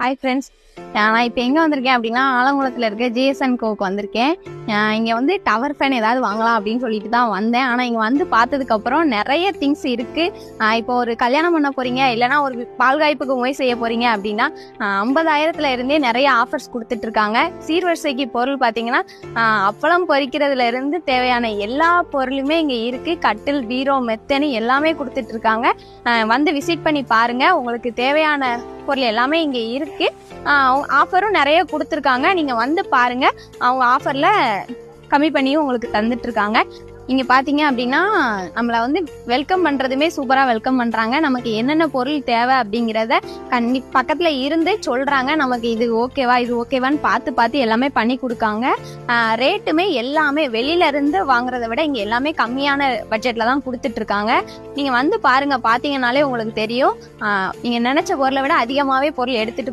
Hi friends, நான் இப்போ எங்கே வந்திருக்கேன் அப்படின்னா ஆலங்குளத்தில் இருக்க ஜிஎஸ்என் கோவுக்கு வந்திருக்கேன். இங்கே வந்து டவர் ஃபேன் ஏதாவது வாங்கலாம் அப்படின்னு சொல்லிட்டு தான் வந்தேன். ஆனால் இங்கே வந்து பார்த்ததுக்கப்புறம் நிறைய திங்ஸ் இருக்குது. இப்போ ஒரு கல்யாணம் பண்ண போகிறீங்க, இல்லைனா ஒரு பால் காய்ப்புக்கு முயற்சி செய்ய போகிறீங்க அப்படின்னா 50,000 இருந்தே நிறைய ஆஃபர்ஸ் கொடுத்துட்ருக்காங்க. சீர்வரிசைக்கு பொருள் பார்த்தீங்கன்னா அப்பளம் பொரிக்கிறதுல இருந்து தேவையான எல்லா பொருளுமே இங்கே இருக்குது. கட்டில், பீரோ, மெத்தனி எல்லாமே கொடுத்துட்ருக்காங்க. வந்து விசிட் பண்ணி பாருங்கள். உங்களுக்கு தேவையான பொருள் எல்லாமே இங்கே இருக்கு. ஆஃபரும் நிறைய கொடுத்துருக்காங்க. நீங்க வந்து பாருங்க, அவங்க ஆஃபர்ல கம்மி பண்ணியும் உங்களுக்கு தந்துட்டு இருக்காங்க. இங்கே பார்த்தீங்க அப்படின்னா நம்மளை வந்து வெல்கம் பண்ணுறதுமே சூப்பராக வெல்கம் பண்ணுறாங்க. நமக்கு என்னென்ன பொருள் தேவை அப்படிங்கிறத பக்கத்தில் இருந்து சொல்கிறாங்க. நமக்கு இது ஓகேவா இது ஓகேவான்னு பார்த்து எல்லாமே பண்ணி கொடுக்காங்க. ரேட்டுமே எல்லாமே வெளியிலேருந்து வாங்குறத விட இங்கே எல்லாமே கம்மியான பட்ஜெட்டில் தான் கொடுத்துட்ருக்காங்க. நீங்கள் வந்து பாருங்கள், பார்த்தீங்கன்னாலே உங்களுக்கு தெரியும். நீங்கள் நினச்ச பொருளை விட அதிகமாகவே பொருள் எடுத்துகிட்டு